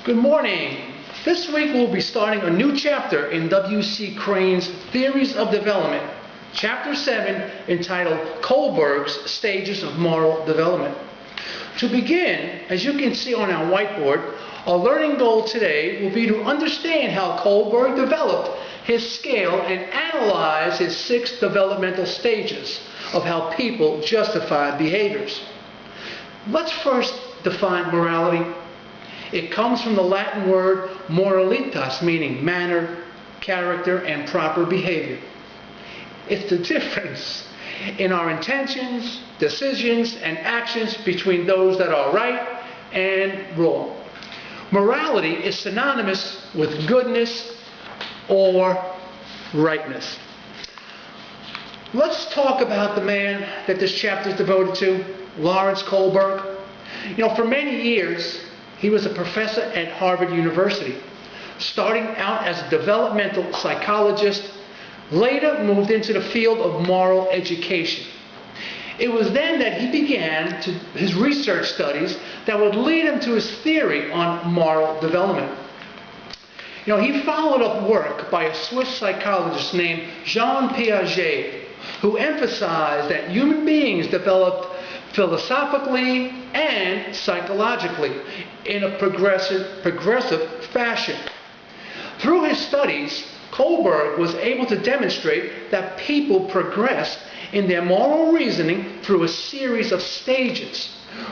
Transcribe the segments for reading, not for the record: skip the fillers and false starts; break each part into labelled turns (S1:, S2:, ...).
S1: Good morning. This week we'll be starting a new chapter in W.C. Crane's Theories of Development, Chapter 7, entitled Kohlberg's Stages of Moral Development. To begin, as you can see on our whiteboard, our learning goal today will be to understand how Kohlberg developed his scale and analyze his 6 developmental stages of how people justify behaviors. Let's first define morality. It comes from the Latin word moralitas, meaning manner, character, and proper behavior. It's the difference in our intentions, decisions, and actions between those that are right and wrong. Morality is synonymous with goodness or rightness. Let's talk about the man that this chapter is devoted to, Lawrence Kohlberg. For many years, he was a professor at Harvard University, starting out as a developmental psychologist, later moved into the field of moral education. It was then that he began his research studies that would lead him to his theory on moral development. He followed up work by a Swiss psychologist named Jean Piaget, who emphasized that human beings developed philosophically and psychologically in a progressive fashion. Through his studies, Kohlberg was able to demonstrate that people progressed in their moral reasoning through a series of stages,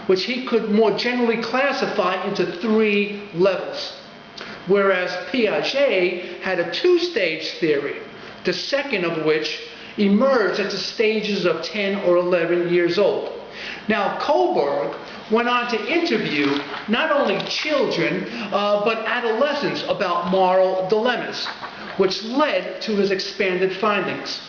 S1: which he could more generally classify into 3 levels. Whereas Piaget had a 2-stage theory, the second of which emerged at the stages of 10 or 11 years old. Now, Kohlberg went on to interview not only children, but adolescents about moral dilemmas, which led to his expanded findings.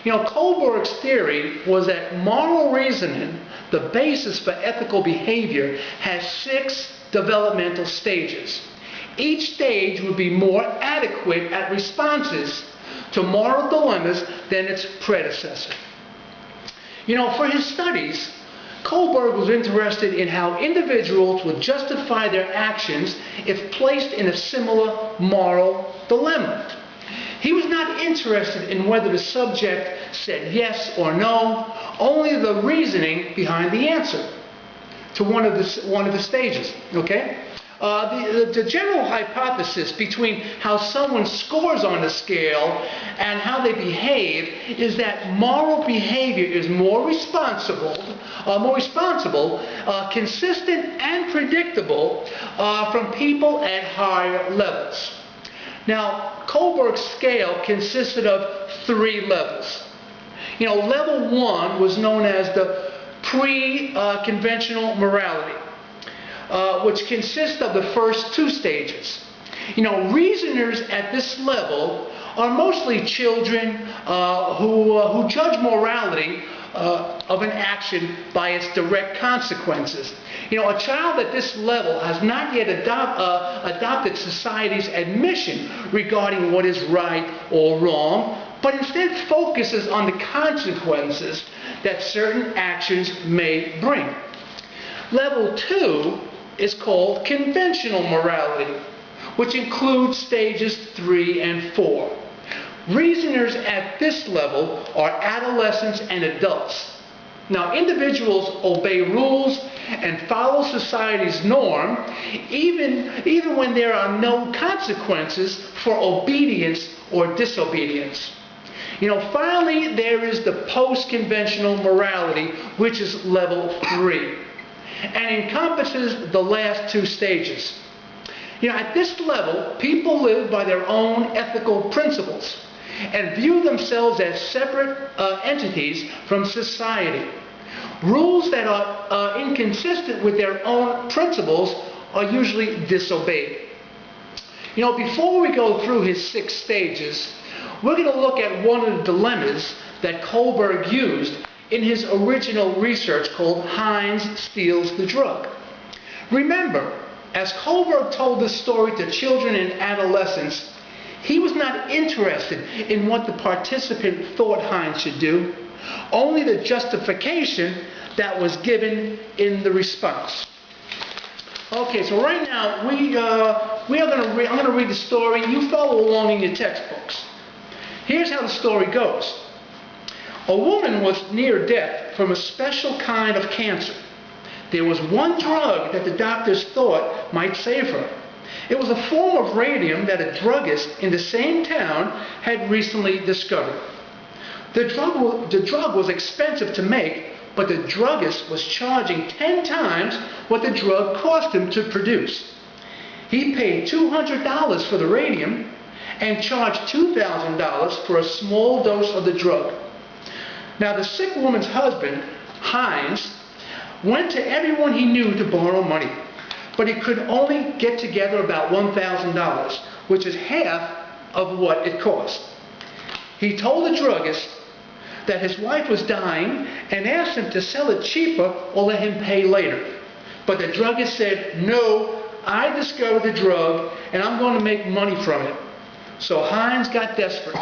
S1: Kohlberg's theory was that moral reasoning, the basis for ethical behavior, has 6 developmental stages. Each stage would be more adequate at responses to moral dilemmas than its predecessor. For his studies, Kohlberg was interested in how individuals would justify their actions if placed in a similar moral dilemma. He was not interested in whether the subject said yes or no, only the reasoning behind the answer to one of the stages. Okay? The general hypothesis between how someone scores on the scale and how they behave is that moral behavior is more responsible, consistent and predictable from people at higher levels. Now, Kohlberg's scale consisted of 3 levels. Level 1 was known as the pre-conventional morality, which consists of the first 2 stages. Reasoners at this level are mostly children who judge morality of an action by its direct consequences. A child at this level has not yet adopted society's admission regarding what is right or wrong, but instead focuses on the consequences that certain actions may bring. Level 2 is called conventional morality, which includes stages 3 and 4. Reasoners at this level are adolescents and adults. Now, individuals obey rules and follow society's norm, even when there are no consequences for obedience or disobedience. Finally, there is the post-conventional morality, which is level 3. And encompasses the last 2 stages. At this level, people live by their own ethical principles and view themselves as separate entities from society. Rules that are inconsistent with their own principles are usually disobeyed. Before we go through his 6 stages, we're going to look at one of the dilemmas that Kohlberg used in his original research called Heinz Steals the Drug. Remember, as Kohlberg told this story to children and adolescents, he was not interested in what the participant thought Heinz should do, only the justification that was given in the response. Okay, so right now I'm going to read the story. You follow along in your textbooks. Here's how the story goes. A woman was near death from a special kind of cancer. There was one drug that the doctors thought might save her. It was a form of radium that a druggist in the same town had recently discovered. The drug was expensive to make, but the druggist was charging 10 times what the drug cost him to produce. He paid $200 for the radium and charged $2,000 for a small dose of the drug. Now the sick woman's husband, Heinz, went to everyone he knew to borrow money, but he could only get together about $1,000, which is half of what it cost. He told the druggist that his wife was dying and asked him to sell it cheaper or let him pay later. But the druggist said, "No, I discovered the drug and I'm going to make money from it." So Heinz got desperate.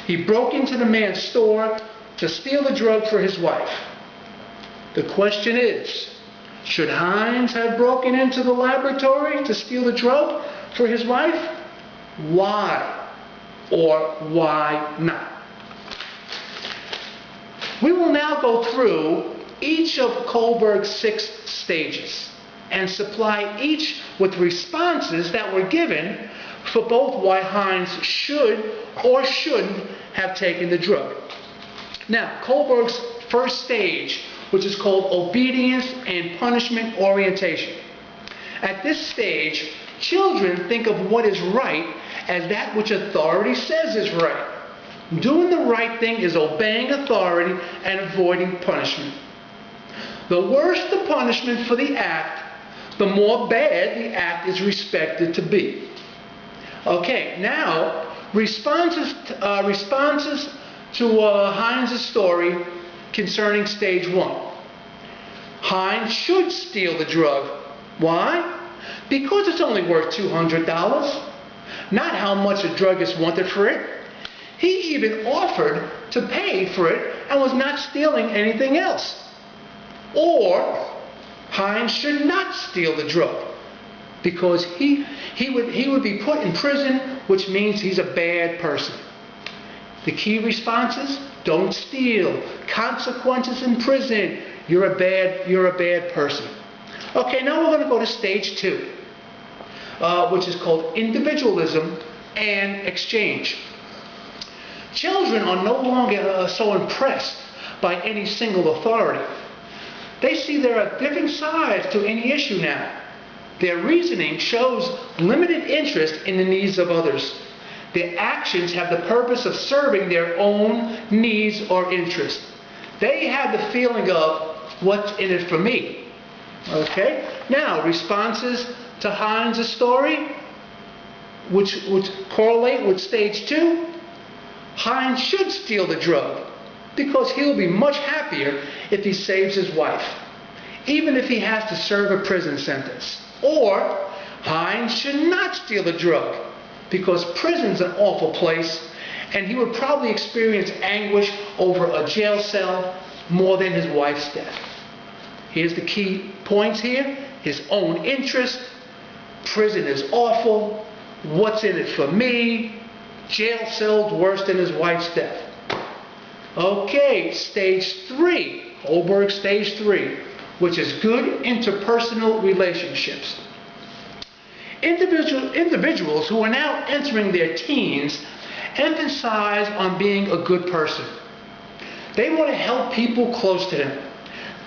S1: He broke into the man's store to steal the drug for his wife. The question is, should Heinz have broken into the laboratory to steal the drug for his wife? Why or why not? We will now go through each of Kohlberg's 6 stages and supply each with responses that were given for both why Heinz should or shouldn't have taken the drug. Now, Kohlberg's first stage, which is called obedience and punishment orientation. At this stage, children think of what is right as that which authority says is right. Doing the right thing is obeying authority and avoiding punishment. The worse the punishment for the act, the more bad the act is respected to be. Okay, now responses to Heinz's story concerning stage 1. Heinz should steal the drug. Why? Because it's only worth $200, not how much the druggist wanted for it. He even offered to pay for it and was not stealing anything else. Or Heinz should not steal the drug because he would be put in prison, which means he's a bad person. The key responses: don't steal, consequences in prison, you're a bad person. Okay, now we're going to go to stage 2, which is called individualism and exchange. Children are no longer so impressed by any single authority. They see there are different sides to any issue now. Their reasoning shows limited interest in the needs of others. Their actions have the purpose of serving their own needs or interests. They have the feeling of, what's in it for me? Okay? Now, responses to Heinz's story, which correlate with stage 2. Heinz should steal the drug because he'll be much happier if he saves his wife, even if he has to serve a prison sentence. Or Heinz should not steal the drug because prison's an awful place and he would probably experience anguish over a jail cell more than his wife's death. Here's the key points here: his own interest, prison is awful, what's in it for me, jail cell's worse than his wife's death. Okay, stage 3, Kohlberg stage 3, which is good interpersonal relationships. Individuals who are now entering their teens emphasize on being a good person. They want to help people close to them.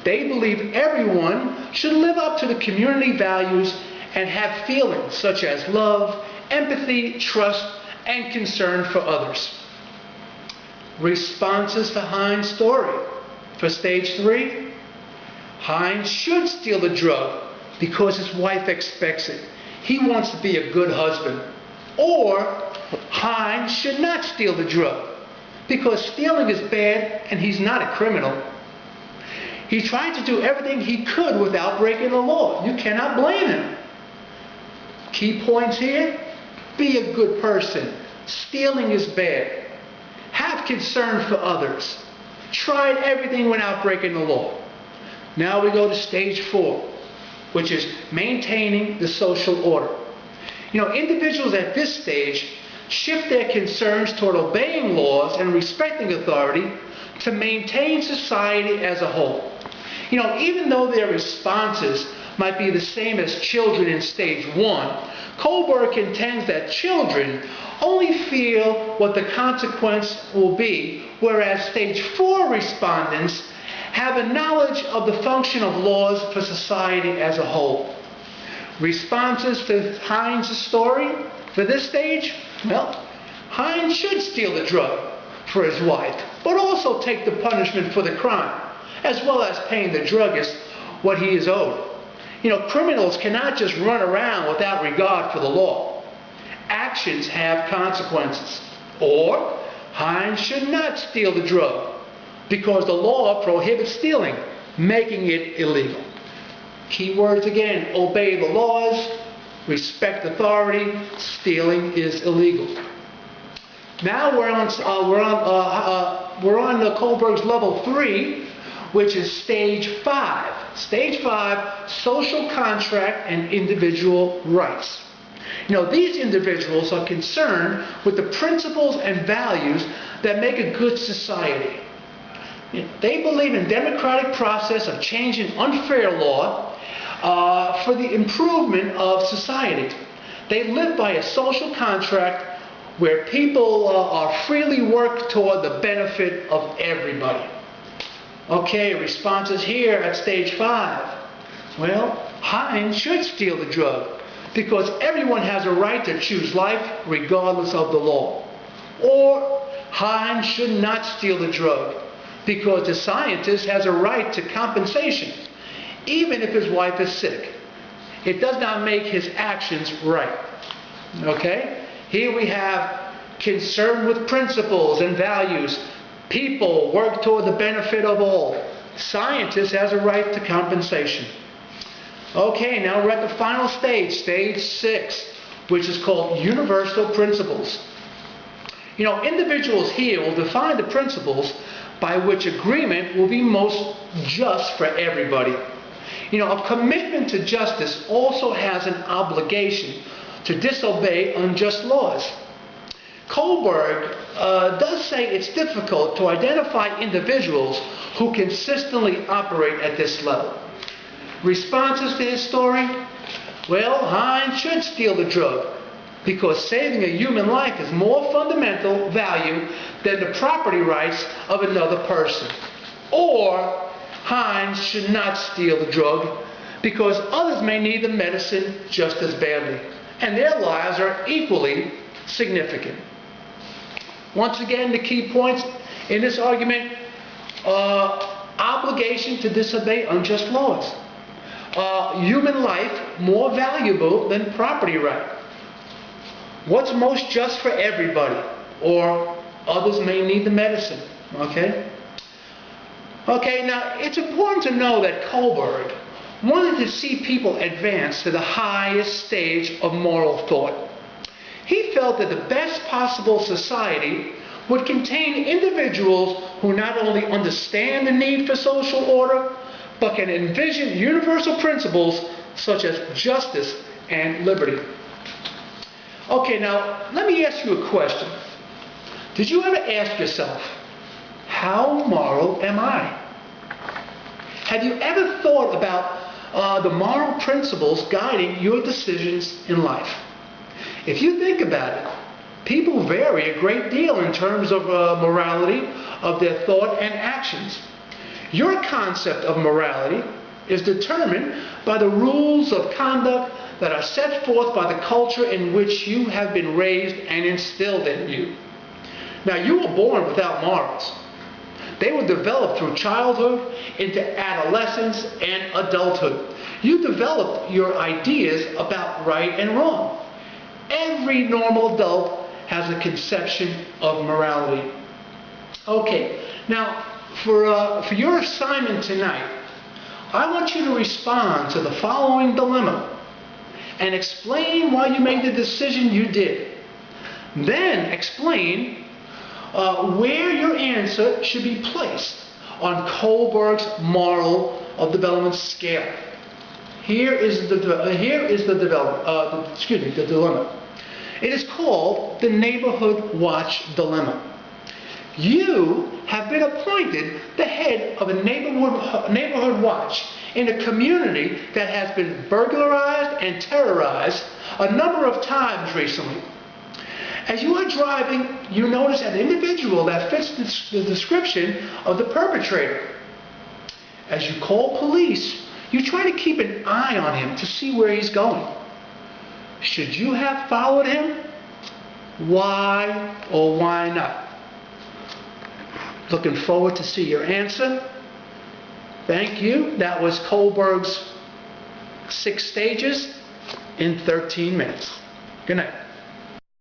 S1: They believe everyone should live up to the community values and have feelings such as love, empathy, trust, and concern for others. Responses to Heinz's story. For stage 3, Heinz should steal the drug because his wife expects it. He wants to be a good husband. Or Heinz should not steal the drug because stealing is bad and he's not a criminal. He tried to do everything he could without breaking the law. You cannot blame him. Key points here: be a good person. Stealing is bad. Have concern for others. Tried everything without breaking the law. Now we go to stage 4. which is maintaining the social order. Individuals at this stage shift their concerns toward obeying laws and respecting authority to maintain society as a whole. Even though their responses might be the same as children in stage 1, Kohlberg contends that children only feel what the consequence will be, whereas stage 4 respondents have a knowledge of the function of laws for society as a whole. Responses to Heinz' story for this stage? Well, Heinz should steal the drug for his wife, but also take the punishment for the crime, as well as paying the druggist what he is owed. Criminals cannot just run around without regard for the law. Actions have consequences. Or, Heinz should not steal the drug, because the law prohibits stealing, making it illegal. Key words again: obey the laws, respect authority, stealing is illegal. Now we're on Kohlberg's level 3, which is stage 5. Stage 5, social contract and individual rights. These individuals are concerned with the principles and values that make a good society. They believe in democratic process of changing unfair law for the improvement of society. They live by a social contract where people are freely work toward the benefit of everybody. Okay, responses here at stage 5. Well, Heinz should steal the drug because everyone has a right to choose life regardless of the law. Or Heinz should not steal the drug because the scientist has a right to compensation even if his wife is sick. It does not make his actions right. Okay? Here we have concern with principles and values. People work toward the benefit of all. Scientist has a right to compensation. Okay, now we're at the final stage, stage 6, which is called universal principles. Individuals here will define the principles by which agreement will be most just for everybody. A commitment to justice also has an obligation to disobey unjust laws. Kohlberg does say it's difficult to identify individuals who consistently operate at this level. Responses to his story? Well, Heinz should steal the drug because saving a human life is more fundamental value than the property rights of another person. Or Heinz should not steal the drug because others may need the medicine just as badly, and their lives are equally significant. Once again, the key points in this argument: obligation to disobey unjust laws, human life more valuable than property right, what's most just for everybody, or others may need the medicine. Okay, now it's important to know that Kohlberg wanted to see people advance to the highest stage of moral thought. He felt that the best possible society would contain individuals who not only understand the need for social order, but can envision universal principles such as justice and liberty. Okay, now let me ask you a question. Did you ever ask yourself, how moral am I? Have you ever thought about the moral principles guiding your decisions in life? If you think about it, people vary a great deal in terms of morality of their thought and actions. Your concept of morality is determined by the rules of conduct that are set forth by the culture in which you have been raised and instilled in you. Now, you were born without morals. They were developed through childhood into adolescence and adulthood. You developed your ideas about right and wrong. Every normal adult has a conception of morality. Okay, now for your assignment tonight, I want you to respond to the following dilemma and explain why you made the decision you did. Then explain where your answer should be placed on Kohlberg's moral of development scale. Here is the dilemma. It is called the Neighborhood Watch Dilemma. You have been appointed the head of a neighborhood watch in a community that has been burglarized and terrorized a number of times recently. As you are driving, you notice an individual that fits the description of the perpetrator. As you call police, you try to keep an eye on him to see where he's going. Should you have followed him? Why or why not? Looking forward to see your answer. Thank you. That was Kohlberg's 6 stages in 13 minutes. Good night.